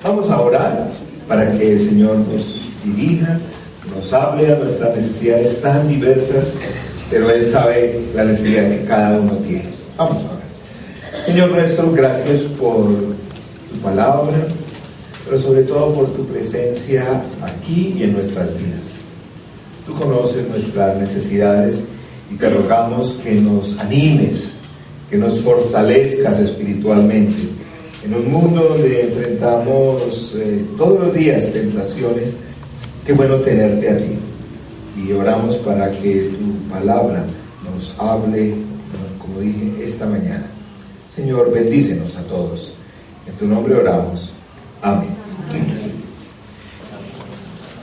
Vamos a orar para que el Señor nos dirija, nos hable a nuestras necesidades tan diversas, pero Él sabe la necesidad que cada uno tiene. Vamos a orar. Señor nuestro, gracias por tu palabra, pero sobre todo por tu presencia aquí y en nuestras vidas. Tú conoces nuestras necesidades y te rogamos que nos animes, que nos fortalezcas espiritualmente. En un mundo donde enfrentamos todos los días tentaciones, qué bueno tenerte a ti. Y oramos para que tu palabra nos hable, como dije, esta mañana. Señor, bendícenos a todos. En tu nombre oramos. Amén.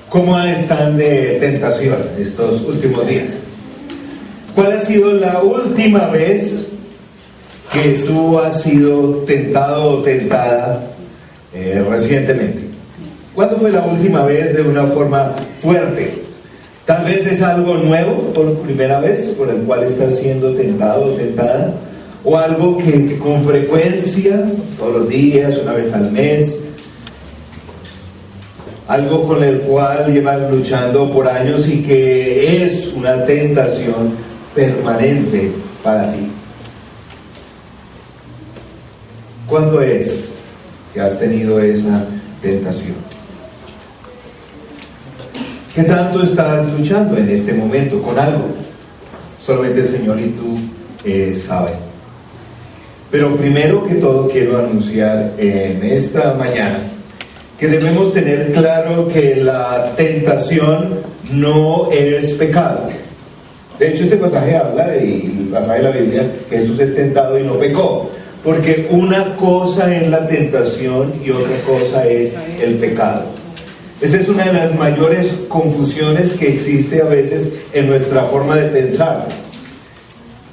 ¿Cómo están de tentación estos últimos días? ¿Cuál ha sido la última vez que tú has sido tentado o tentada recientemente? ¿Cuándo fue la última vez de una forma fuerte? Tal vez es algo nuevo por primera vez por el cual estás siendo tentado o tentada, o algo que con frecuencia, todos los días, una vez al mes, algo con el cual llevas luchando por años y que es una tentación permanente para ti. ¿Cuándo es que has tenido esa tentación? ¿Qué tanto estás luchando en este momento con algo? Solamente el Señor y tú saben. Pero primero que todo quiero anunciar en esta mañana que debemos tener claro que la tentación no es pecado. De hecho, este pasaje habla, y el pasaje de la Biblia, que Jesús es tentado y no pecó. Porque una cosa es la tentación y otra cosa es el pecado. Esa es una de las mayores confusiones que existe a veces en nuestra forma de pensar,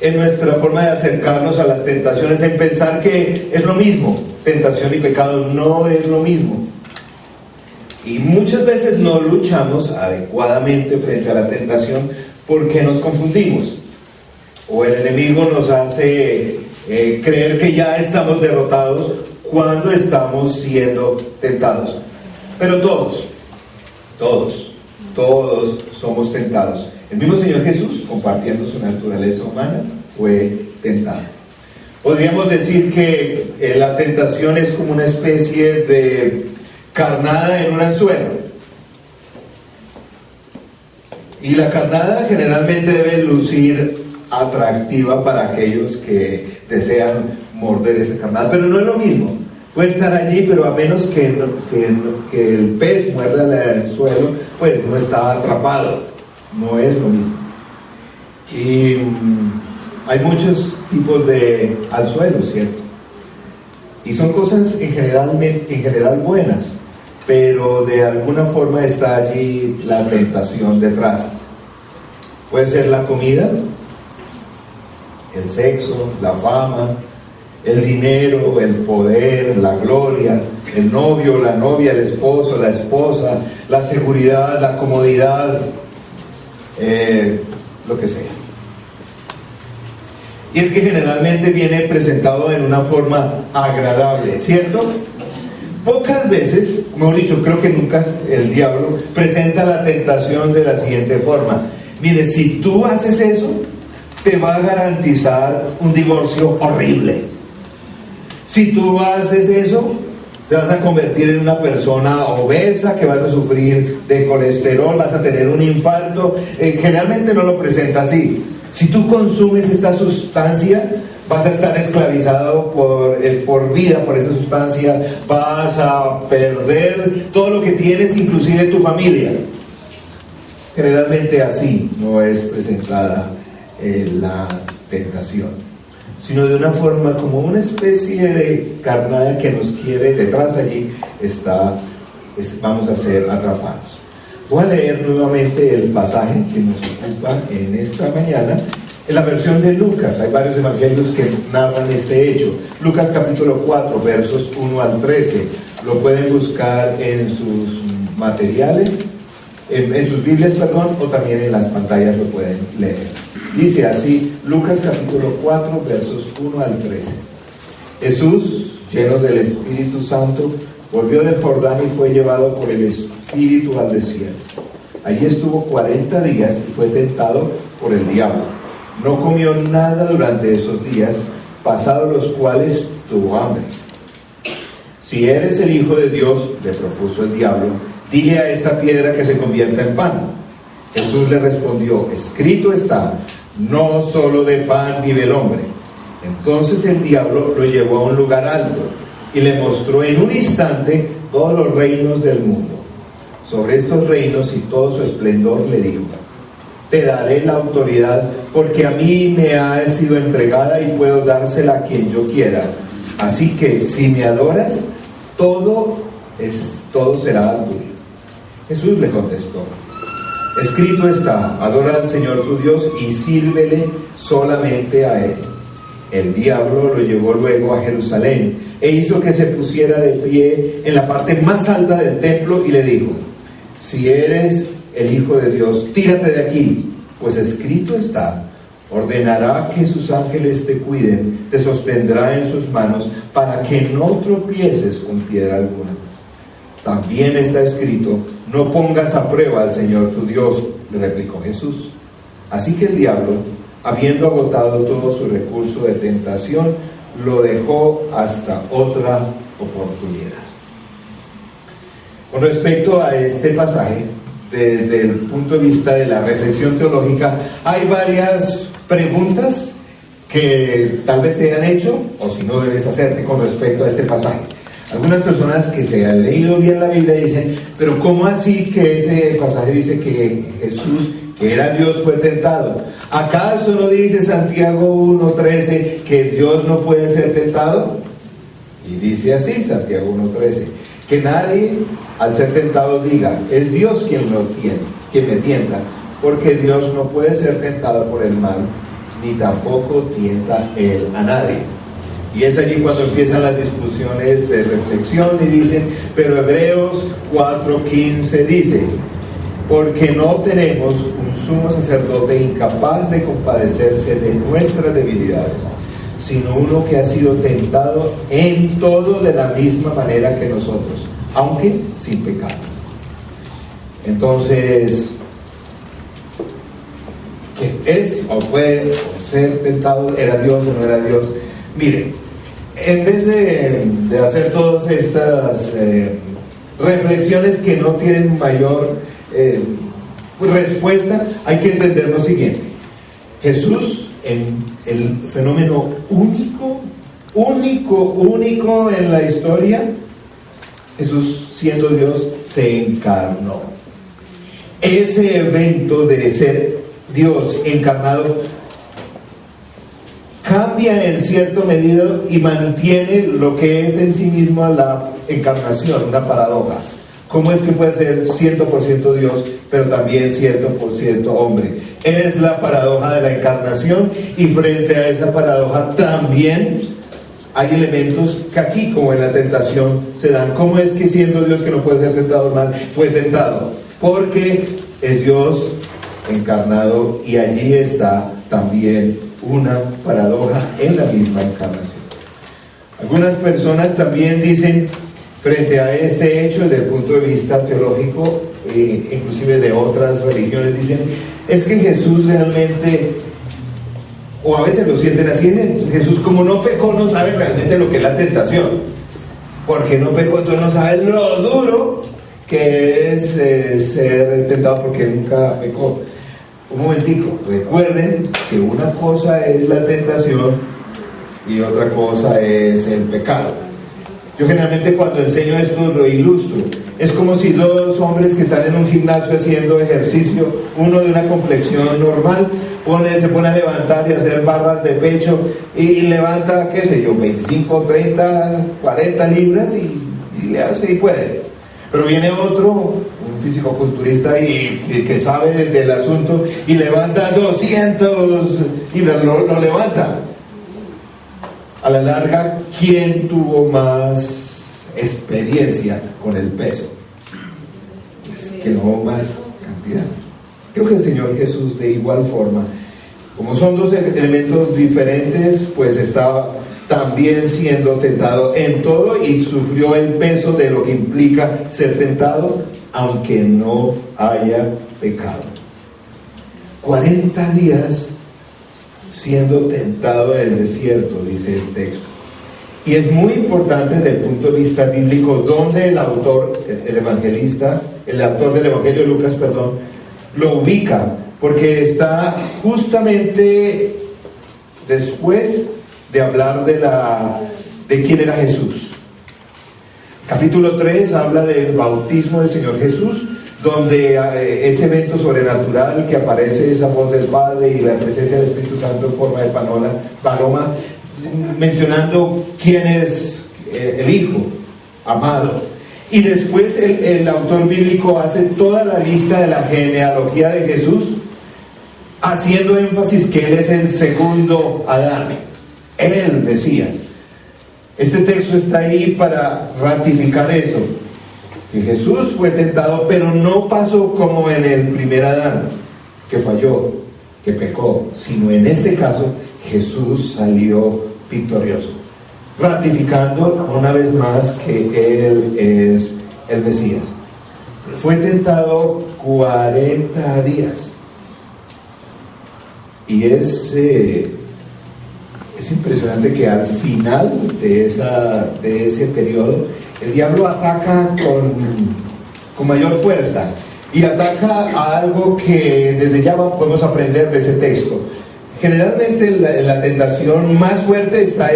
en nuestra forma de acercarnos a las tentaciones, en pensar que es lo mismo. Tentación y pecado no es lo mismo. Y muchas veces no luchamos adecuadamente frente a la tentación porque nos confundimos. O el enemigo nos hace creer que ya estamos derrotados cuando estamos siendo tentados. Pero todos somos tentados. El mismo Señor Jesús, compartiendo su naturaleza humana, fue tentado. Podríamos decir que la tentación es como una especie de carnada en un anzuelo. Y la carnada generalmente debe lucir atractiva para aquellos que desean morder esa carnada, pero no es lo mismo. Puede estar allí, pero a menos que el pez muerda el suelo, pues no está atrapado. No es lo mismo. Y hay muchos tipos de anzuelos, ¿cierto? Y son cosas en general buenas, pero de alguna forma está allí la tentación detrás. Puede ser la comida, el sexo, la fama, el dinero, el poder, la gloria, el novio, la novia, el esposo, la esposa, la seguridad, la comodidad, lo que sea. Y es que generalmente viene presentado en una forma agradable, ¿cierto? Pocas veces, mejor dicho, creo que nunca, el diablo presenta la tentación de la siguiente forma: mire, si tú haces eso, te va a garantizar un divorcio horrible. Si tú haces eso, te vas a convertir en una persona obesa, que vas a sufrir de colesterol, vas a tener un infarto. Generalmente no lo presenta así. Si tú consumes esta sustancia, vas a estar esclavizado por vida por esa sustancia, vas a perder todo lo que tienes, inclusive tu familia. Generalmente así no es presentada la tentación, sino de una forma como una especie de carnada que nos quiere, detrás allí vamos a ser atrapados. Voy a leer nuevamente el pasaje que nos ocupa en esta mañana, en la versión de Lucas. Hay varios evangelios que narran este hecho. Lucas capítulo 4, versos 1 al 13. Lo pueden buscar en sus materiales, en sus Biblias, o también en las pantallas lo pueden leer. Dice así, Lucas capítulo 4, versos 1 al 13. Jesús, lleno del Espíritu Santo, volvió del Jordán y fue llevado por el Espíritu al desierto. Allí estuvo 40 días y fue tentado por el diablo. No comió nada durante esos días, pasados los cuales tuvo hambre. Si eres el Hijo de Dios, le propuso el diablo, dile a esta piedra que se convierta en pan. Jesús le respondió, escrito está, no solo de pan vive el hombre. Entonces el diablo lo llevó a un lugar alto y le mostró en un instante todos los reinos del mundo. Sobre estos reinos y todo su esplendor le dijo, te daré la autoridad porque a mí me ha sido entregada y puedo dársela a quien yo quiera. Así que si me adoras, todo será tuyo. Jesús le contestó, escrito está, adora al Señor tu Dios y sírvele solamente a Él. El diablo lo llevó luego a Jerusalén e hizo que se pusiera de pie en la parte más alta del templo y le dijo, si eres el Hijo de Dios, tírate de aquí, pues escrito está, ordenará que sus ángeles te cuiden, te sostendrá en sus manos para que no tropieces con piedra alguna. También está escrito, no pongas a prueba al Señor tu Dios, le replicó Jesús. Así que el diablo, habiendo agotado todo su recurso de tentación, lo dejó hasta otra oportunidad. Con respecto a este pasaje, desde el punto de vista de la reflexión teológica, hay varias preguntas que tal vez te han hecho, o si no debes hacerte con respecto a este pasaje. Algunas personas que se han leído bien la Biblia dicen, pero ¿cómo así que ese pasaje dice que Jesús, que era Dios, fue tentado? ¿Acaso no dice Santiago 1:13 que Dios no puede ser tentado? Y dice así, Santiago 1:13, que nadie al ser tentado diga, es Dios quien me tienta, porque Dios no puede ser tentado por el mal, ni tampoco tienta Él a nadie. Y es allí cuando empiezan las discusiones de reflexión y dicen, pero Hebreos 4:15 dice, porque no tenemos un sumo sacerdote incapaz de compadecerse de nuestras debilidades, sino uno que ha sido tentado en todo de la misma manera que nosotros, aunque sin pecado. Entonces, ¿qué es o fue o ser tentado? ¿Era Dios o no era Dios? Miren, en vez de hacer todas estas reflexiones que no tienen mayor respuesta, hay que entender lo siguiente. Jesús, en el fenómeno único en la historia, Jesús, siendo Dios, se encarnó. Ese evento de ser Dios encarnado cambia en cierta medida y mantiene lo que es en sí misma la encarnación, una paradoja. ¿Cómo es que puede ser 100% Dios, pero también 100% hombre? Es la paradoja de la encarnación, y frente a esa paradoja también hay elementos que aquí, como en la tentación, se dan. ¿Cómo es que siendo Dios que no puede ser tentado mal, fue tentado? Porque es Dios encarnado, y allí está también una paradoja en la misma encarnación. Algunas personas también dicen, frente a este hecho, desde el punto de vista teológico, inclusive de otras religiones, dicen, es que Jesús realmente, o a veces lo sienten así, Jesús como no pecó, no sabe realmente lo que es la tentación, porque no pecó, entonces no sabe lo duro que es ser tentado, porque nunca pecó. Un momentico, recuerden que una cosa es la tentación y otra cosa es el pecado. Yo generalmente cuando enseño esto lo ilustro. Es como si dos hombres que están en un gimnasio haciendo ejercicio, uno de una complexión normal, se pone a levantar y hacer barras de pecho y levanta, qué sé yo, 25, 30, 40 libras y le hace y puede. Pero viene otro, un fisicoculturista y que sabe del asunto, y levanta 200 y lo levanta. A la larga, ¿quién tuvo más experiencia con el peso? Pues que no más cantidad. Creo que el Señor Jesús, de igual forma, como son dos elementos diferentes, pues está también siendo tentado en todo y sufrió el peso de lo que implica ser tentado, aunque no haya pecado. 40 días siendo tentado en el desierto, dice el texto. Y es muy importante desde el punto de vista bíblico donde el autor, el autor del Evangelio de Lucas, lo ubica, porque está justamente después de hablar de quién era Jesús. Capítulo 3 habla del bautismo del Señor Jesús, donde ese evento sobrenatural que aparece esa voz del Padre y la presencia del Espíritu Santo en forma de paloma, mencionando quién es el Hijo amado. Y después el autor bíblico hace toda la lista de la genealogía de Jesús, haciendo énfasis que Él es el segundo Adán, el Mesías. Este texto está ahí para ratificar eso, que Jesús fue tentado, pero no pasó como en el primer Adán, que falló, que pecó, sino en este caso Jesús salió victorioso, ratificando una vez más que Él es el Mesías. Fue tentado 40 días. Y es impresionante que al final de ese periodo el diablo ataca con mayor fuerza y ataca a algo que desde ya podemos aprender de ese texto. Generalmente la tentación más fuerte está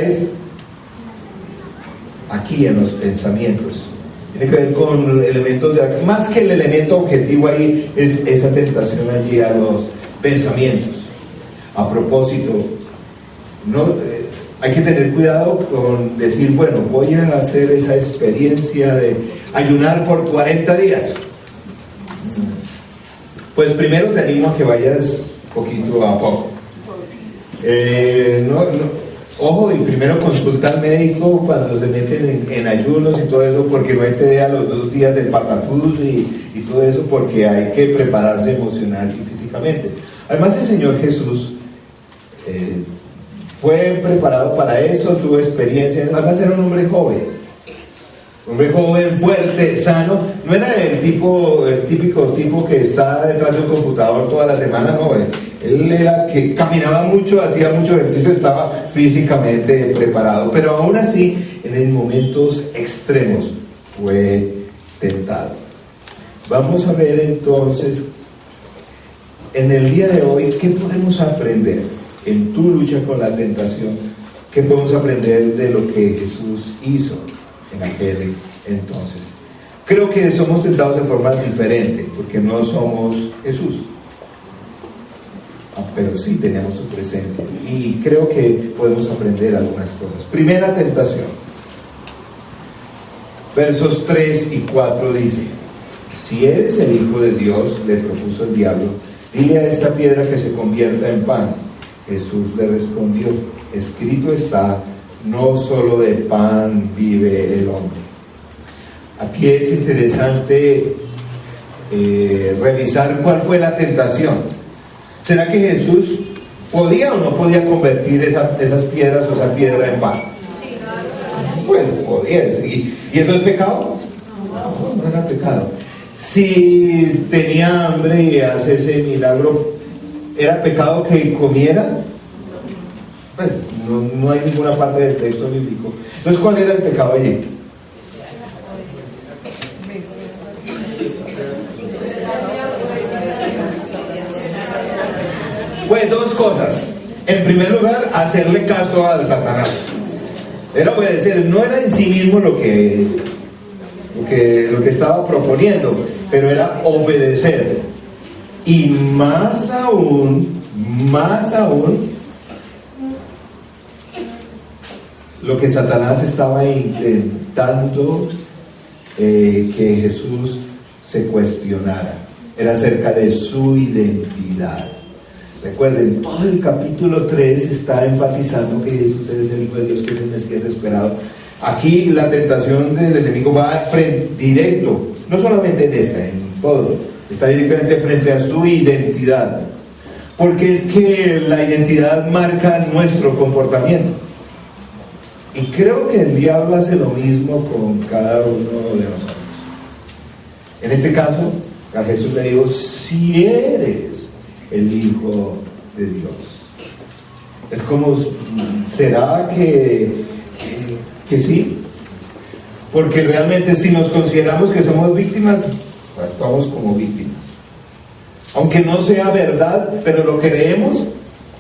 aquí en los pensamientos. Tiene que ver con elementos más que el elemento objetivo ahí, es esa tentación allí a los pensamientos. A propósito, hay que tener cuidado con decir, bueno, voy a hacer esa experiencia de ayunar por 40 días. Pues primero te animo a que vayas poquito a poco. Ojo, y primero consulta al médico cuando se meten en ayunos y todo eso, porque no hay que dar los 2 días del patatús y todo eso, porque hay que prepararse emocional y físicamente. Además, el Señor Jesús fue preparado para eso, tuvo experiencia. Además, era un hombre joven, fuerte, sano. No era el típico tipo que está detrás de un computador toda la semana, no. Él era que caminaba mucho, hacía mucho ejercicio, estaba físicamente preparado, pero aún así, en momentos extremos, fue tentado. Vamos a ver entonces, en el día de hoy, ¿qué podemos aprender en tu lucha con la tentación? ¿Qué podemos aprender de lo que Jesús hizo en aquel entonces? Creo que somos tentados de forma diferente, porque no somos Jesús, pero sí tenemos su presencia, y creo que podemos aprender algunas cosas. Primera tentación, versos 3 y 4 dice: si eres el Hijo de Dios, le propuso el diablo, dile a esta piedra que se convierta en pan. Jesús le respondió: escrito está, no solo de pan vive el hombre. Aquí es interesante revisar cuál fue la tentación. ¿Será que Jesús podía o no podía convertir esas piedras o esa piedra en pan? Bueno, podía. ¿Y eso es pecado? No era pecado. Si tenía hambre y hace ese milagro, ¿era pecado que comiera? Pues no hay ninguna parte del texto bíblico. Entonces, ¿cuál era el pecado allí? Pues 2 cosas. En primer lugar, hacerle caso al Satanás. Era obedecer, no era en sí mismo lo que estaba proponiendo, pero era obedecer. Y más aún, lo que Satanás estaba intentando que Jesús se cuestionara era acerca de su identidad. Recuerden, todo el capítulo 3 está enfatizando que Jesús es el Hijo de Dios, que es el Mesías esperado. Aquí la tentación del enemigo va directo, no solamente en todo, está directamente frente a su identidad, porque es que la identidad marca nuestro comportamiento. Y creo que el diablo hace lo mismo con cada uno de nosotros. En este caso, a Jesús le dijo, si eres el Hijo de Dios. Es como, ¿será que sí? Porque realmente si nos consideramos que somos víctimas, actuamos como víctimas. Aunque no sea verdad, pero lo creemos,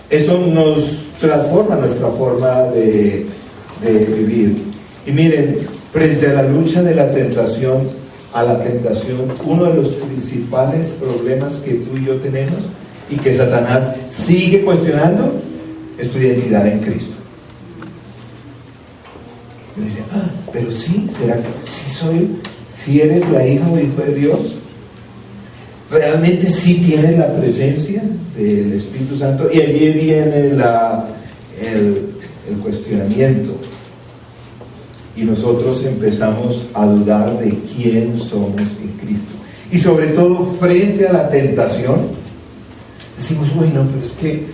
eso nos transforma nuestra forma de vivir. Y miren, frente a la lucha de la tentación, uno de los principales problemas que tú y yo tenemos y que Satanás sigue cuestionando es tu identidad en Cristo. Y dice, pero sí, ¿será que sí eres la hija o hijo de Dios? ¿Realmente sí tienes la presencia del Espíritu Santo? Y allí viene el cuestionamiento. Y nosotros empezamos a dudar de quién somos en Cristo. Y sobre todo frente a la tentación, decimos, uy, no, pero es que,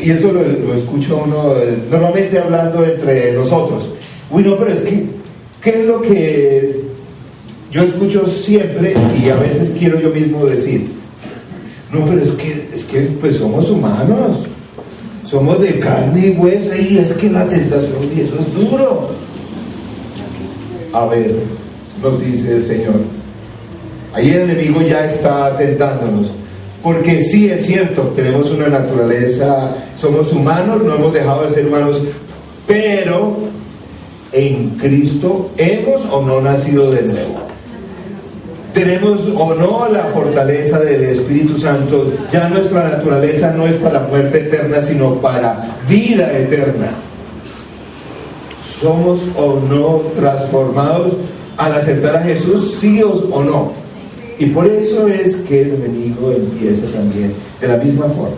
y eso lo escucha uno normalmente hablando entre nosotros, uy, no, pero es que, ¿qué es lo que yo escucho siempre y a veces quiero yo mismo decir? No, pero es que pues somos humanos, somos de carne y hueso, y es que la tentación, y eso es duro. A ver, nos dice el Señor, ahí el enemigo ya está tentándonos, porque sí es cierto, tenemos una naturaleza, somos humanos, no hemos dejado de ser humanos, pero en Cristo hemos o no nacido de nuevo. Tenemos o no la fortaleza del Espíritu Santo. Ya nuestra naturaleza no es para muerte eterna, sino para vida eterna. ¿Somos o no transformados al aceptar a Jesús? ¿Sí o no? Y por eso es que el enemigo empieza también de la misma forma,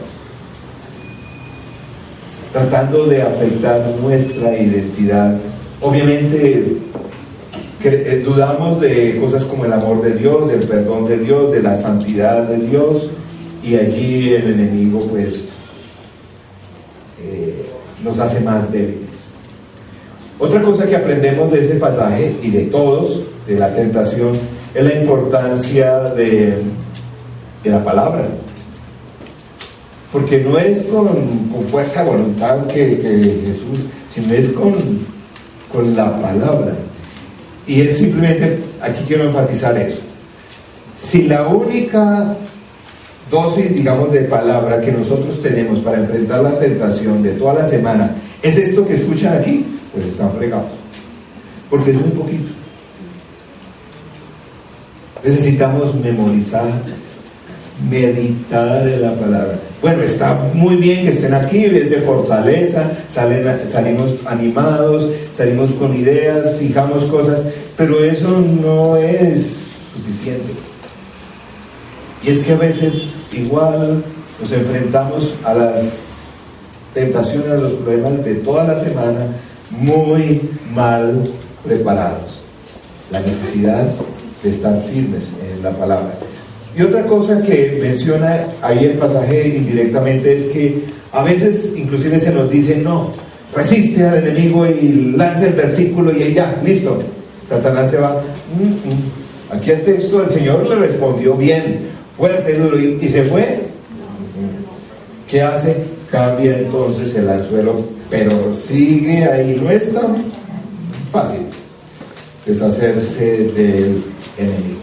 tratando de afectar nuestra identidad. Obviamente dudamos de cosas como el amor de Dios, del perdón de Dios, de la santidad de Dios, y allí el enemigo pues nos hace más débiles. Otra cosa que aprendemos de ese pasaje y de todos, de la tentación, es la importancia de la palabra. Porque no es con fuerza de voluntad que Jesús, sino es con la palabra. Y es simplemente, aquí quiero enfatizar eso. Si la única dosis, digamos, de palabra que nosotros tenemos para enfrentar la tentación de toda la semana es esto que escuchan aquí, pues están fregados. Porque es muy poquito. Necesitamos memorizar, meditar en la palabra. Bueno, está muy bien que estén aquí, es de fortaleza, salimos animados, salimos con ideas, fijamos cosas, pero eso no es suficiente. Y es que a veces igual nos enfrentamos a las tentaciones, a los problemas de toda la semana muy mal preparados. La necesidad de estar firmes en la palabra. Y otra cosa que menciona ahí el pasaje indirectamente es que a veces inclusive se nos dice, no, resiste al enemigo y lanza el versículo y ya, listo, Satanás se va. Aquí el texto, el Señor le respondió bien, fuerte, duro, y se fue. ¿Qué hace? Cambia entonces el anzuelo, pero sigue ahí, no es tan fácil deshacerse del enemigo.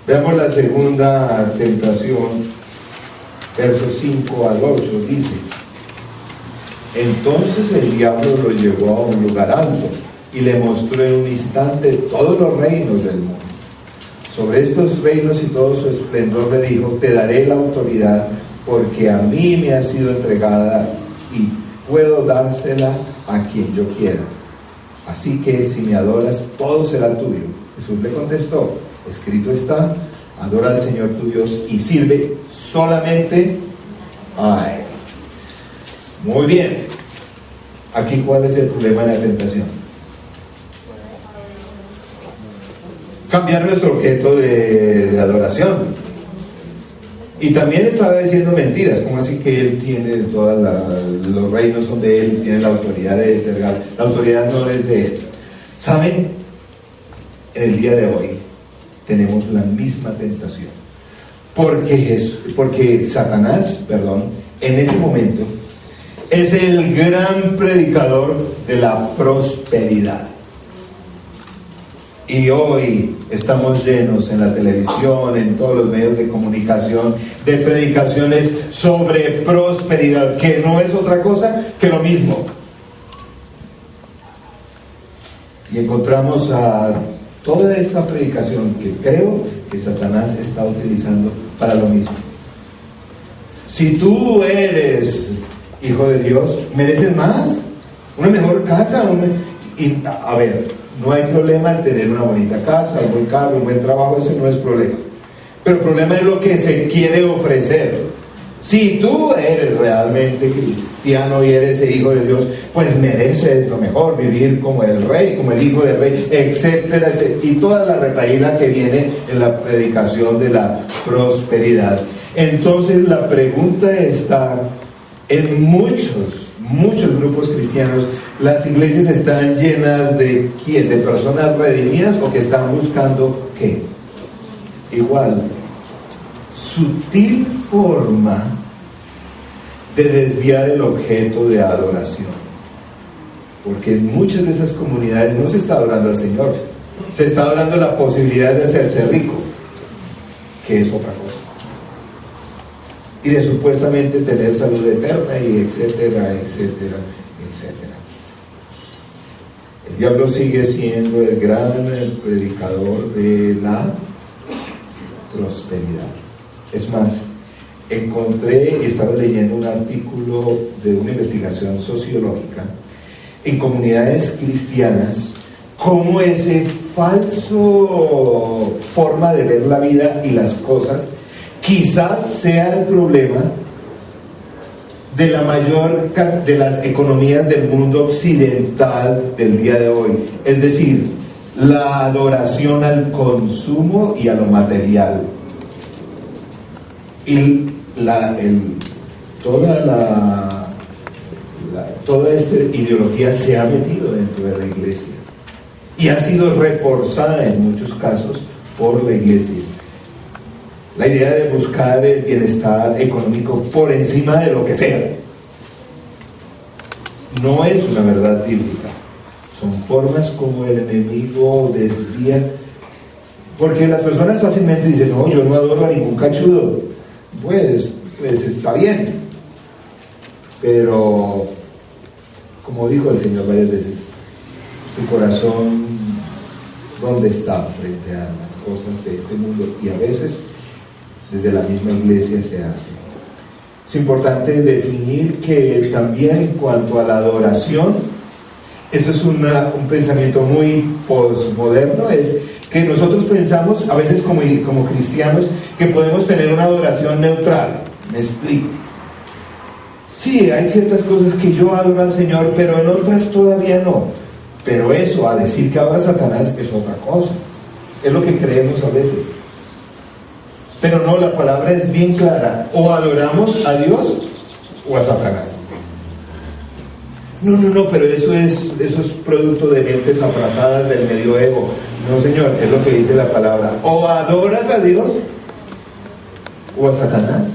Veamos la segunda tentación, versos 5 al 8, dice: entonces el diablo lo llevó a un lugar alto y le mostró en un instante todos los reinos del mundo. Sobre estos reinos y todo su esplendor le dijo: te daré la autoridad, porque a mí me ha sido entregada y puedo dársela a quien yo quiera. Así que si me adoras, todo será tuyo. Jesús le contestó: escrito está, adora al Señor tu Dios y sirve solamente a Él. Muy bien. Aquí, ¿cuál es el problema de la tentación? Cambiar nuestro objeto de adoración. Y también estaba diciendo mentiras, como así que él tiene los reinos son de él, tiene la autoridad de entregar, la autoridad no es de él. ¿Saben? En el día de hoy tenemos la misma tentación, porque Satanás, en ese momento es el gran predicador de la prosperidad. Y hoy estamos llenos en la televisión, en todos los medios de comunicación, de predicaciones sobre prosperidad, que no es otra cosa que lo mismo. Y encontramos a toda esta predicación que creo que Satanás está utilizando para lo mismo. Si tú eres hijo de Dios, mereces más, una mejor casa, a ver, no hay problema en tener una bonita casa, un buen carro, un buen trabajo, ese no es problema. Pero el problema es lo que se quiere ofrecer. Si tú eres realmente cristiano y eres el hijo de Dios, pues mereces lo mejor, vivir como el rey, como el hijo del rey, etcétera, etcétera. Y toda la retahíla que viene en la predicación de la prosperidad. Entonces la pregunta está, en muchos grupos cristianos, las iglesias están llenas de ¿quién? ¿De personas redimidas o que están buscando qué? Igual, sutil forma de desviar el objeto de adoración. Porque en muchas de esas comunidades no se está adorando al Señor, se está adorando la posibilidad de hacerse rico, que es otra cosa. Y de supuestamente tener salud eterna y etcétera, etcétera, etcétera. El diablo sigue siendo el gran predicador de la prosperidad. Es más, estaba leyendo un artículo de una investigación sociológica en comunidades cristianas, cómo ese falso forma de ver la vida y las cosas quizás sea el problema de la mayor de las economías del mundo occidental del día de hoy, es decir, la adoración al consumo y a lo material. Y toda esta ideología se ha metido dentro de la iglesia y ha sido reforzada en muchos casos por la iglesia. La idea de buscar el bienestar económico por encima de lo que sea no es una verdad bíblica. Son formas como el enemigo desvía, porque las personas fácilmente dicen, no, yo no adoro a ningún cachudo. Pues está bien, pero como dijo el Señor varias veces, tu corazón, ¿dónde está frente a las cosas de este mundo? Y a veces desde la misma iglesia se hace. Es importante definir que también en cuanto a la adoración, eso es un pensamiento muy posmoderno, es que nosotros pensamos a veces como cristianos que podemos tener una adoración neutral. Me explico. Sí, hay ciertas cosas que yo adoro al Señor, pero en otras todavía no. Pero eso, a decir que adora a Satanás, es otra cosa. Es lo que creemos a veces. Pero no, la palabra es bien clara. O adoramos a Dios o a Satanás. No, pero eso es producto de mentes atrasadas del medioevo. No, señor, es lo que dice la palabra. O adoras a Dios o a Satanás.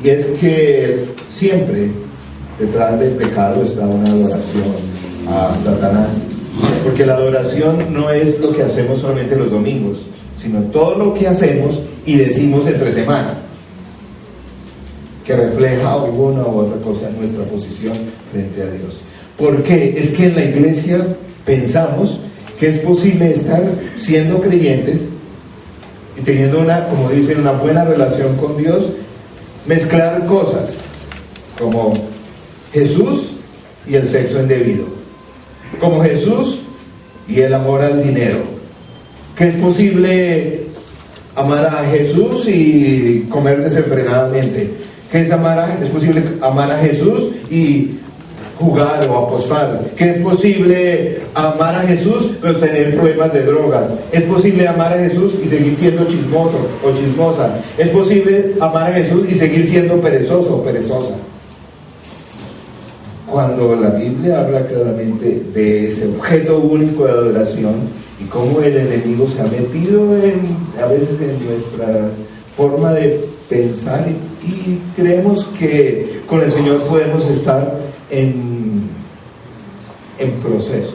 Y es que siempre detrás del pecado está una adoración a Satanás. Porque la adoración no es lo que hacemos solamente los domingos, sino todo lo que hacemos y decimos entre semana, que refleja alguna u otra cosa en nuestra posición frente a Dios. ¿Por qué? Es que en la iglesia pensamos que es posible estar siendo creyentes y teniendo como dicen, una buena relación con Dios, mezclar cosas como Jesús y el sexo indebido, como Jesús y el amor al dinero, que es posible amar a Jesús y comer desenfrenadamente, que es posible amar a Jesús y jugar o apostar, que es posible amar a Jesús pero tener problemas de drogas, es posible amar a Jesús y seguir siendo chismoso o chismosa, es posible amar a Jesús y seguir siendo perezoso o perezosa. Cuando la Biblia habla claramente de ese objeto único de adoración y cómo el enemigo se ha metido a veces en nuestra forma de pensar y creemos que con el Señor podemos estar en procesos.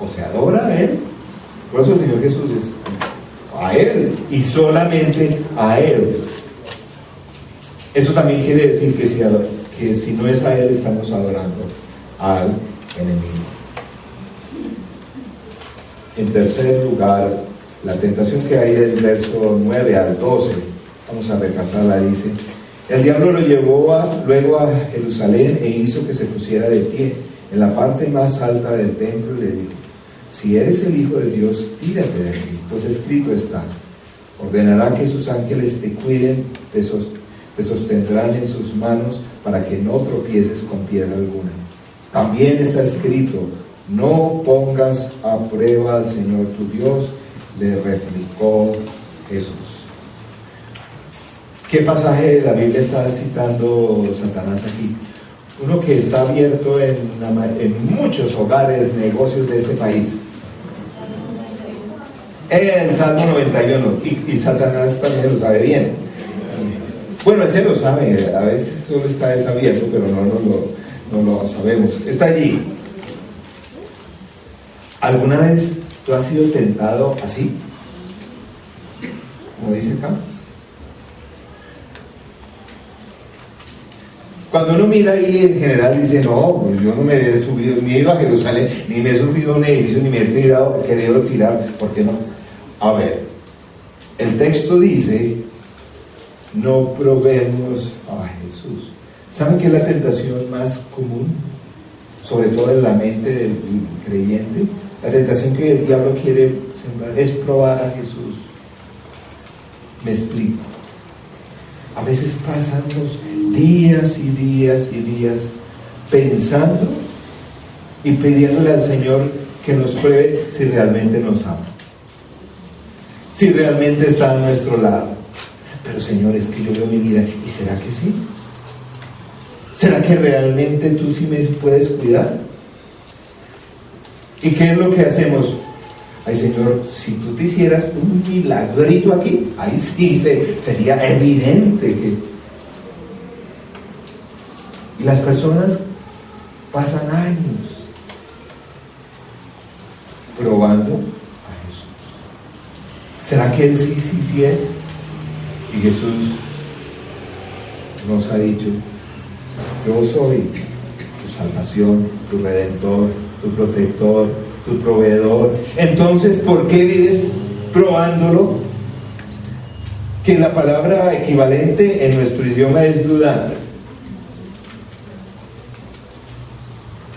O se adora a Él, por eso el Señor Jesús es a Él y solamente a Él. Eso también quiere decir que si no es a Él, estamos adorando al enemigo. En tercer lugar, la tentación que hay del verso 9 al 12, vamos a repasarla, dice: el diablo lo llevó luego a Jerusalén e hizo que se pusiera de pie en la parte más alta del templo y le dijo: si eres el Hijo de Dios, tírate de aquí, pues escrito está: ordenará que sus ángeles te cuiden, te sostendrán en sus manos para que no tropieces con piedra alguna. También está escrito: no pongas a prueba al Señor tu Dios, le replicó Jesús. ¿Qué pasaje de la Biblia está citando Satanás aquí? Uno que está abierto en muchos hogares, negocios de este país. El Salmo 91, y Satanás también lo sabe bien. Bueno, él se lo sabe, a veces solo está desabierto, pero no lo sabemos. Está allí. ¿Alguna vez tú has sido tentado así? Como dice acá. Cuando uno mira ahí en general dice: no, pues yo no me he subido, ni he ido a Jerusalén, ni me he subido a un edificio, ni me he querido tirar, ¿por qué no? A ver, el texto dice: no probemos a Jesús. ¿Saben qué es la tentación más común? Sobre todo en la mente del creyente. La tentación que el diablo quiere sembrar es probar a Jesús. Me explico. A veces pasamos días y días y días pensando y pidiéndole al Señor que nos pruebe si realmente nos ama, si realmente está a nuestro lado. Pero Señor, es que yo veo mi vida, ¿y será que sí? ¿Será que realmente tú sí me puedes cuidar? ¿Y qué es lo que hacemos? Ay, Señor, si tú te hicieras un milagrito aquí, ahí sí sería evidente que... Y las personas pasan años probando a Jesús. ¿Será que Él sí es? Y Jesús nos ha dicho: yo soy tu salvación, tu redentor, tu protector, tu proveedor. Entonces, ¿por qué vives probándolo? Que la palabra equivalente en nuestro idioma es dudar.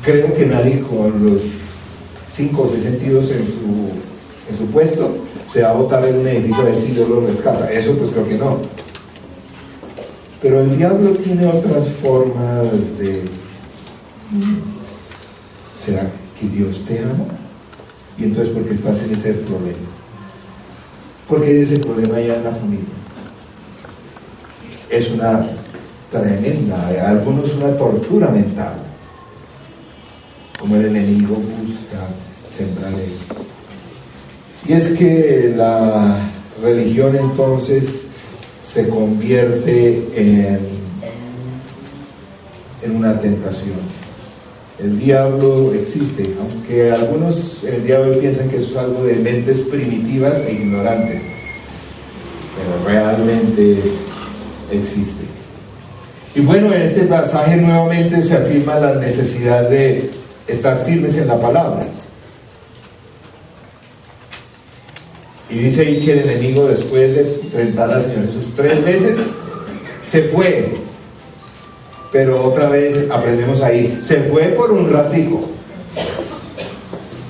Creo que nadie con los 5 o 6 sentidos en su puesto se va a botar en un edificio a ver si Dios lo rescata. Eso pues creo que no. Pero el diablo tiene otras formas de... ¿Será que Dios te ama? Y entonces, ¿por qué estás en ese problema? ¿Por qué hay ese problema allá en la familia? Es una tremenda, algunos una tortura mental, como el enemigo busca sembrar eso. Y es que la religión entonces se convierte en una tentación. El diablo existe, aunque algunos en el diablo piensan que eso es algo de mentes primitivas e ignorantes, pero realmente existe. Y bueno, en este pasaje nuevamente se afirma la necesidad de estar firmes en la palabra. Y dice ahí que el enemigo, después de tentar al Señor Jesús 3 veces, se fue. Pero otra vez aprendemos ahí, se fue por un ratico.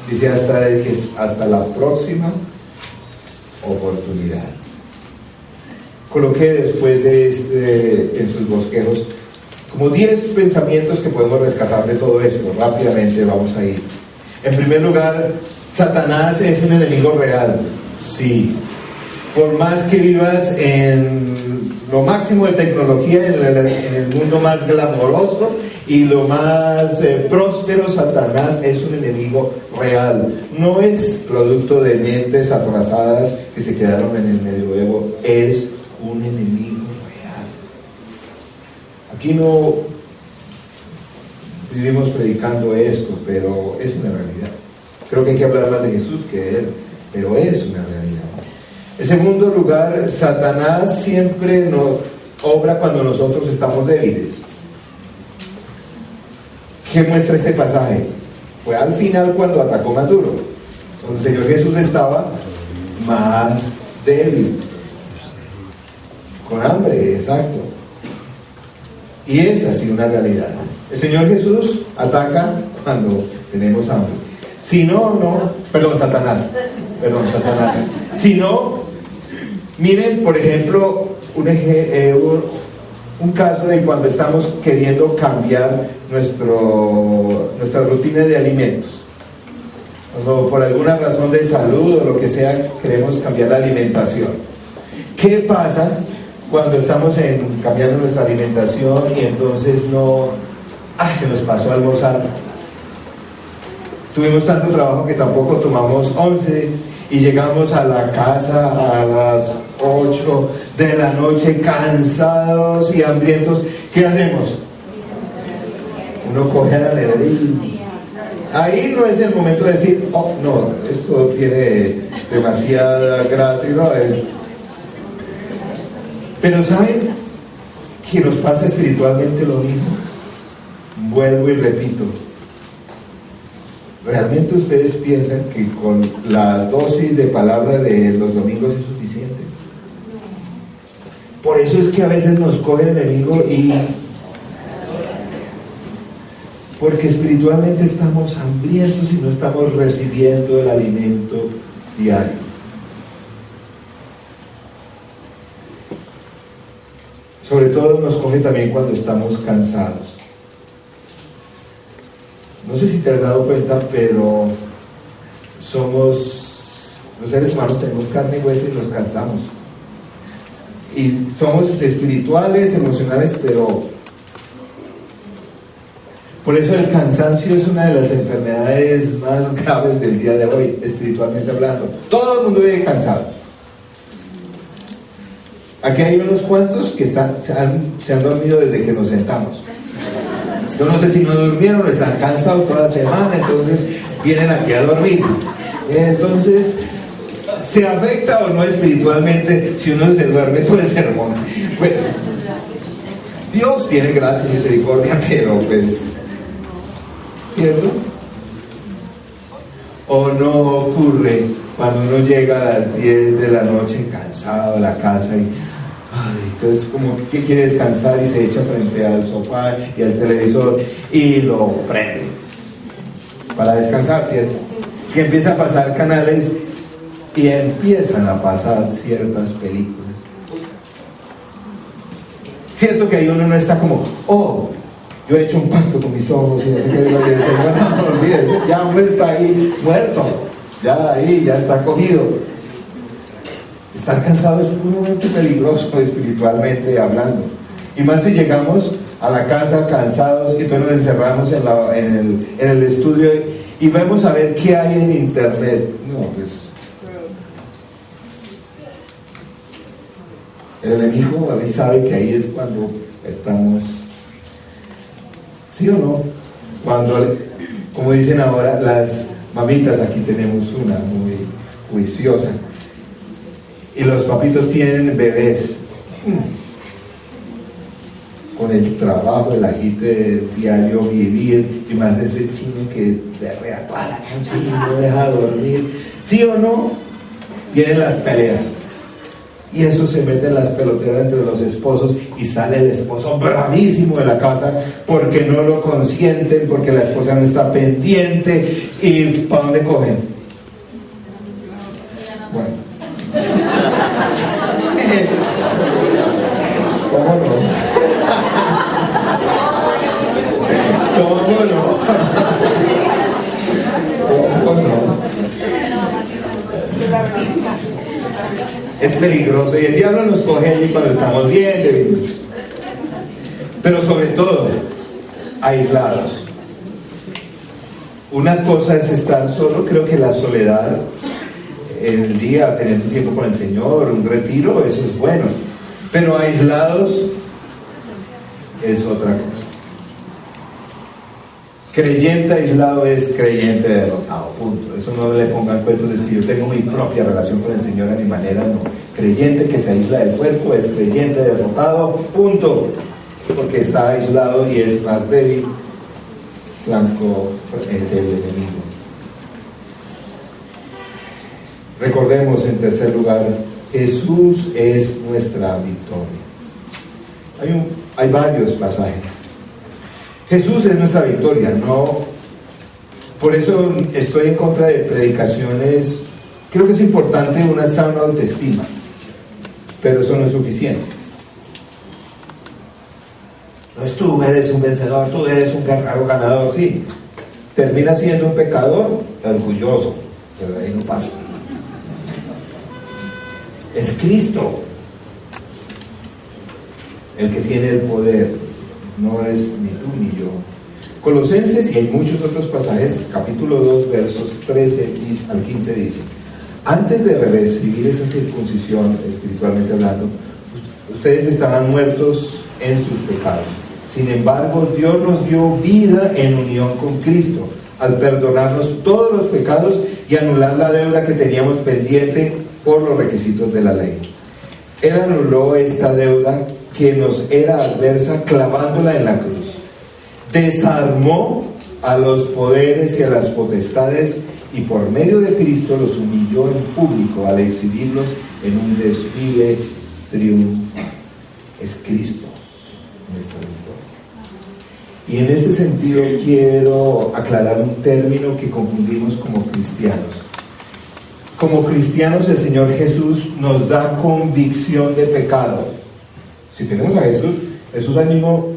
Dice hasta la próxima oportunidad. Coloqué después de en sus bosquejos como 10 pensamientos que podemos rescatar de todo esto. Rápidamente vamos a ir. En primer lugar, Satanás es un enemigo real. Sí. Por más que vivas en lo máximo de tecnología, en el mundo más glamoroso y lo más próspero, Satanás es un enemigo real. No es producto de mentes atrasadas que se quedaron en el medioevo, es un enemigo real. Aquí no vivimos predicando esto, pero es una realidad. Creo que hay que hablar más de Jesús que de Él, pero es una realidad. En segundo lugar, Satanás siempre nos obra cuando nosotros estamos débiles. ¿Qué muestra este pasaje? Fue al final cuando atacó más duro, cuando el Señor Jesús estaba más débil, con hambre, exacto. Y es así una realidad. El Señor Jesús ataca cuando tenemos hambre. Si no, Satanás. Si no, miren, por ejemplo, un caso de cuando estamos queriendo cambiar nuestra rutina de alimentos. Cuando por alguna razón de salud o lo que sea queremos cambiar la alimentación. ¿Qué pasa cuando estamos cambiando nuestra alimentación y entonces se nos pasó a almorzar? Tuvimos tanto trabajo que tampoco tomamos 11 y llegamos a la casa a las 8 de la noche cansados y hambrientos. ¿Qué hacemos? Uno coge a la nevera y ahí no es el momento de decir, oh no, esto tiene demasiada grasa y no es. Pero ¿saben que nos pasa espiritualmente lo mismo? Vuelvo y repito. ¿Realmente ustedes piensan que con la dosis de palabra de los domingos es suficiente? Por eso es que a veces nos coge el enemigo porque espiritualmente estamos hambrientos y no estamos recibiendo el alimento diario. Sobre todo nos coge también cuando estamos cansados. No sé si te has dado cuenta, pero los seres humanos tenemos carne y hueso y nos cansamos. Y somos espirituales, emocionales, pero por eso el cansancio es una de las enfermedades más graves del día de hoy, espiritualmente hablando. Todo el mundo vive cansado. Aquí hay unos cuantos que se han dormido desde que nos sentamos. Yo no sé si no durmieron o están cansados toda la semana, entonces vienen aquí a dormir. Entonces, ¿se afecta o no espiritualmente si uno se duerme todo el sermón? Pues, Dios tiene gracia y misericordia, pero pues, ¿cierto? ¿O no ocurre cuando uno llega a las 10 de la noche cansado a la casa y entonces como que quiere descansar y se echa frente al sofá y al televisor y lo prende para descansar, ¿cierto? Y empieza a pasar canales y empiezan a pasar ciertas películas. Cierto que ahí uno no está como, yo he hecho un pacto con mis ojos y no sé qué, no olvides, ya uno está ahí muerto, ya está cogido. Estar cansado es un momento peligroso espiritualmente hablando. Y más si llegamos a la casa cansados y entonces nos encerramos en el estudio y vamos a ver qué hay en internet. No, pues el enemigo a veces sabe que ahí es cuando estamos, ¿sí o no? Cuando, como dicen ahora las mamitas, aquí tenemos una muy juiciosa. Y los papitos tienen bebés. Con el trabajo, el agite diario, vivir, y más de ese chino que berrea toda la noche y no deja dormir. ¿Sí o no? Vienen las peleas. Y eso se mete en las peloteras entre los esposos y sale el esposo bravísimo de la casa porque no lo consienten, porque la esposa no está pendiente. ¿Y para dónde cogen? Bueno. ¿Cómo no? Es peligroso y el diablo nos coge allí cuando estamos bien, debiluchos. Pero sobre todo, aislados. Una cosa es estar solo, creo que la soledad, el día, tener tiempo con el Señor, un retiro, eso es bueno. Pero aislados es otra cosa. Creyente aislado es creyente derrotado, punto. Eso no le pongan cuentos de que yo tengo mi propia relación con el Señor a mi manera, no. Creyente que se aísla del cuerpo es creyente derrotado, punto. Porque está aislado y es más débil, flanco del enemigo. Recordemos en tercer lugar, Jesús es nuestra victoria. Hay varios pasajes. Jesús es nuestra victoria, no. Por eso estoy en contra de predicaciones. Creo que es importante una sana autoestima, pero eso no es suficiente. No es tú eres un vencedor, tú eres un guerrero ganador, sí. Termina siendo un pecador orgulloso, pero de ahí no pasa. Es Cristo el que tiene el poder, no eres ni tú ni yo. Colosenses, y hay muchos otros pasajes, capítulo 2, versos 13 al 15 dice: antes de recibir esa circuncisión, espiritualmente hablando, ustedes estaban muertos en sus pecados. Sin embargo, Dios nos dio vida en unión con Cristo, al perdonarnos todos los pecados y anular la deuda que teníamos pendiente por los requisitos de la ley. Él anuló esta deuda que nos era adversa clavándola en la cruz. Desarmó a los poderes y a las potestades y por medio de Cristo los humilló en público al exhibirlos en un desfile triunfal. Es Cristo nuestra victoria. Y en este sentido quiero aclarar un término que confundimos como cristianos. Como cristianos el Señor Jesús nos da convicción de pecado. Si tenemos a Jesús, Jesús al mismo...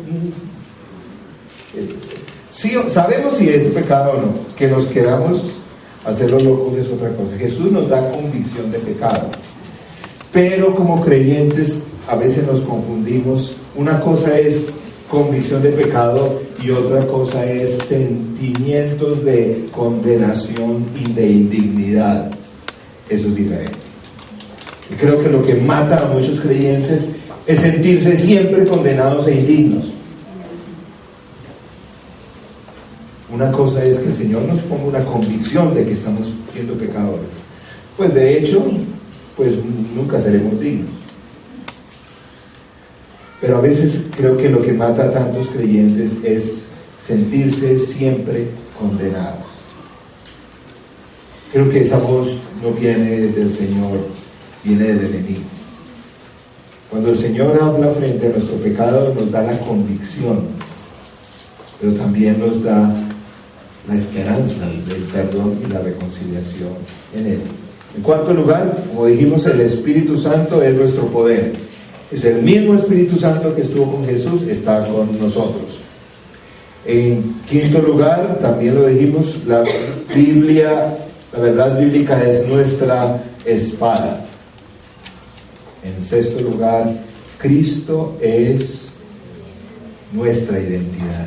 sí, sabemos si es pecado o no. Que nos quedamos a hacerlo locos es otra cosa. Jesús nos da convicción de pecado. Pero como creyentes a veces nos confundimos. Una cosa es convicción de pecado y otra cosa es sentimientos de condenación y de indignidad. Eso es diferente. Y creo que lo que mata a muchos creyentes es sentirse siempre condenados e indignos. Una cosa es que el Señor nos ponga una convicción de que estamos siendo pecadores. Pues de hecho, pues nunca seremos dignos. Pero a veces creo que lo que mata a tantos creyentes es sentirse siempre condenados. Creo que esa voz no viene del Señor, viene del enemigo. Cuando el Señor habla frente a nuestro pecado, nos da la convicción, pero también nos da la esperanza del perdón y la reconciliación en Él. En cuarto lugar, como dijimos, el Espíritu Santo es nuestro poder. Es el mismo Espíritu Santo que estuvo con Jesús, está con nosotros. En quinto lugar, también lo dijimos, la Biblia, la verdad bíblica es nuestra espada. En sexto lugar, Cristo es nuestra identidad.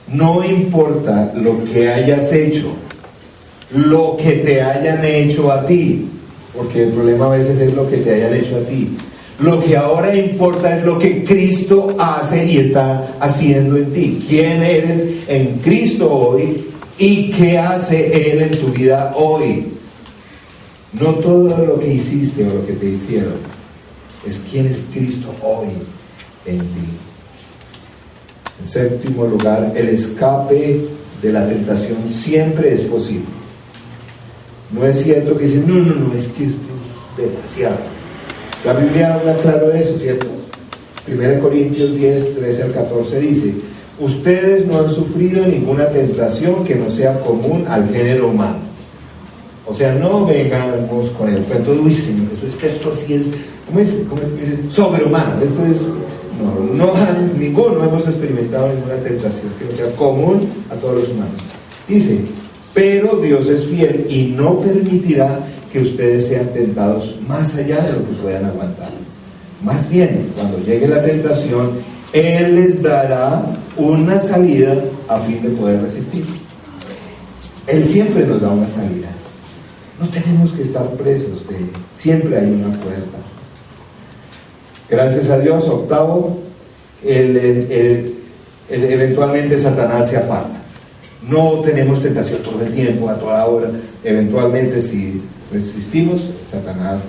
No importa lo que hayas hecho, lo que te hayan hecho a ti, porque el problema a veces es lo que te hayan hecho a ti. Lo que ahora importa es lo que Cristo hace y está haciendo en ti. ¿Quién eres en Cristo hoy y qué hace Él en tu vida hoy? No todo lo que hiciste o lo que te hicieron, es quién es Cristo hoy en ti. En séptimo lugar, el escape de la tentación siempre es posible. No es cierto que dicen, no, es que esto es demasiado. La Biblia habla claro de eso, ¿cierto? 1 Corintios 10, 13 al 14 dice: ustedes no han sufrido ninguna tentación que no sea común al género humano. O sea, no vengamos con el cuento de, uy, Señor Jesús, es que esto sí es, ¿cómo es? Sobrehumano. Esto es, ninguno hemos experimentado ninguna tentación que no sea común a todos los humanos. Dice, pero Dios es fiel y no permitirá que ustedes sean tentados más allá de lo que puedan aguantar. Más bien, cuando llegue la tentación, Él les dará una salida a fin de poder resistir. Él siempre nos da una salida. No tenemos que estar presos de Él. Siempre hay una puerta. Gracias a Dios. Octavo, eventualmente Satanás se aparta. No tenemos tentación todo el tiempo, a toda hora. Eventualmente, si resistimos, Satanás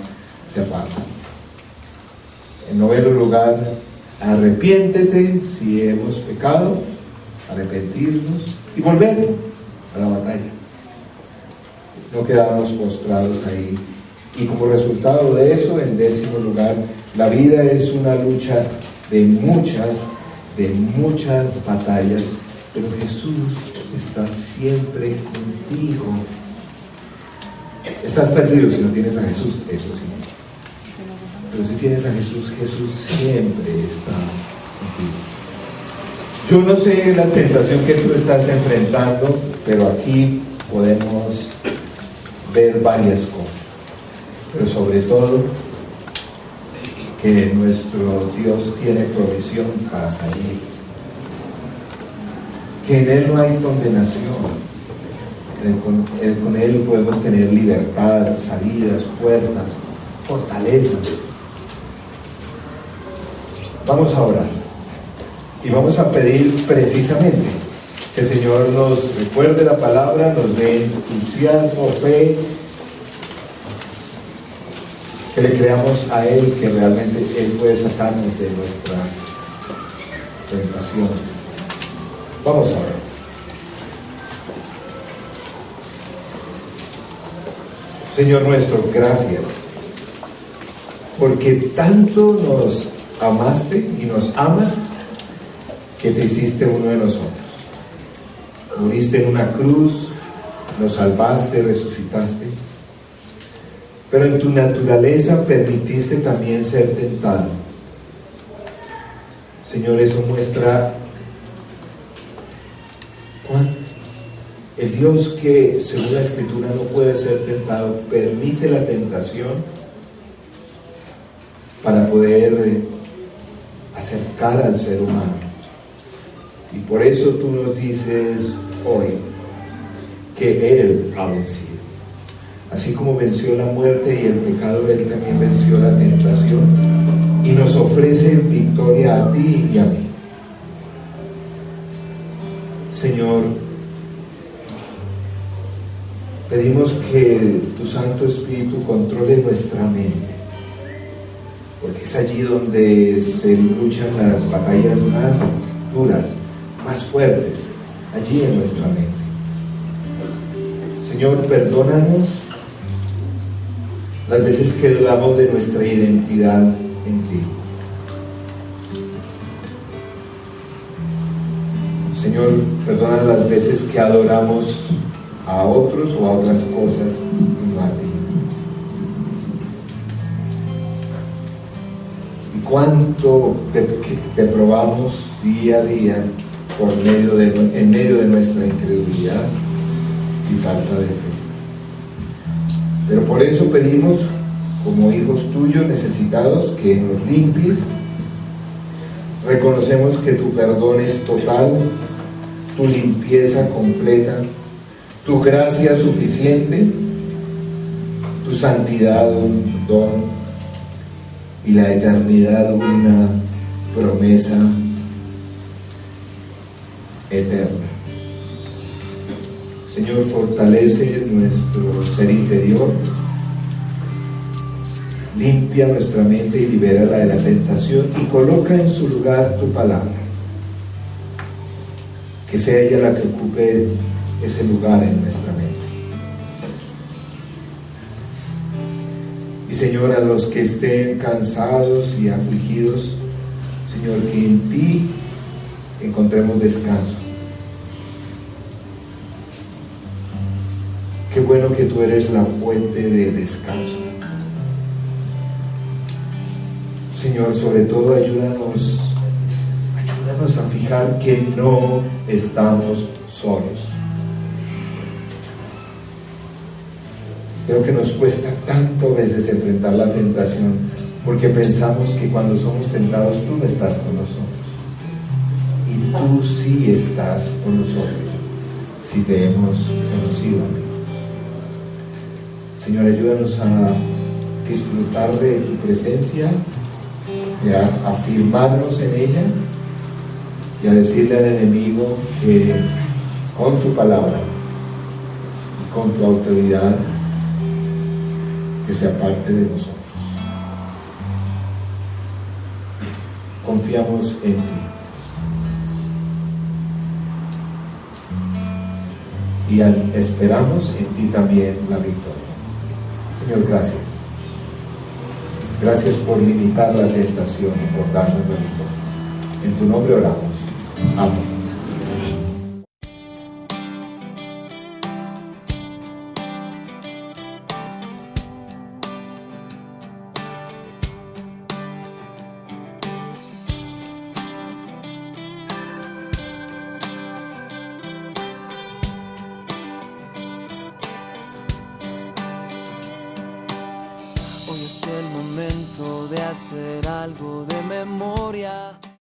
se aparta. En noveno lugar, arrepiéntete si hemos pecado, arrepentirnos y volver a la batalla. No quedarnos postrados ahí. Y como resultado de eso, en décimo lugar, la vida es una lucha de muchas batallas, pero Jesús está siempre contigo. Estás perdido si no tienes a Jesús, eso sí. Pero si tienes a Jesús, Jesús siempre está contigo. Yo no sé la tentación que tú estás enfrentando, pero aquí podemos ver varias cosas. Pero sobre todo, que nuestro Dios tiene provisión para salir. Que en Él no hay condenación. Con Él podemos tener libertad, salidas, puertas, fortalezas. Vamos a orar y vamos a pedir precisamente que el Señor nos recuerde la palabra, nos dé entusiasmo, fe, que le creamos a Él, que realmente Él puede sacarnos de nuestras tentaciones. Vamos a orar. Señor nuestro, gracias, porque tanto nos amaste y nos amas que te hiciste uno de nosotros. Moriste en una cruz, nos salvaste, resucitaste, pero en tu naturaleza permitiste también ser tentado. Señor, eso muestra el Dios que, según la Escritura, no puede ser tentado, permite la tentación para poder acercar al ser humano. Y por eso tú nos dices hoy que Él ha vencido. Así como venció la muerte y el pecado, Él también venció la tentación y nos ofrece victoria a ti y a mí. Señor, pedimos que tu Santo Espíritu controle nuestra mente, porque es allí donde se luchan las batallas más duras, más fuertes, allí en nuestra mente. Señor, perdónanos las veces que dudamos de nuestra identidad en ti. Señor, perdona las veces que adoramos a otros o a otras cosas y no a ti. Y cuánto te probamos día a día en medio de nuestra incredulidad y falta de fe. Pero por eso pedimos, como hijos tuyos necesitados, que nos limpies. Reconocemos que tu perdón es total, tu limpieza completa, tu gracia suficiente, tu santidad un don y la eternidad una promesa eterna. Señor, fortalece nuestro ser interior, limpia nuestra mente y libérala de la tentación y coloca en su lugar tu palabra. Que sea ella la que ocupe ese lugar en nuestra mente. Y Señor, a los que estén cansados y afligidos, Señor, que en ti encontremos descanso. Qué bueno que tú eres la fuente de descanso. Señor, sobre todo ayúdanos a fijar que no estamos solos. Creo que nos cuesta tanto a veces enfrentar la tentación porque pensamos que cuando somos tentados tú no estás con nosotros. Y tú sí estás con nosotros si te hemos conocido a ti. Señor, ayúdanos a disfrutar de tu presencia, a afirmarnos en ella y a decirle al enemigo que con tu palabra y con tu autoridad que se aparte de nosotros. Confiamos en ti y esperamos en ti también la victoria. Señor, gracias. Gracias por limitar la tentación y por darnos la victoria. En tu nombre oramos. Amén. Hoy es el momento de hacer algo de memoria.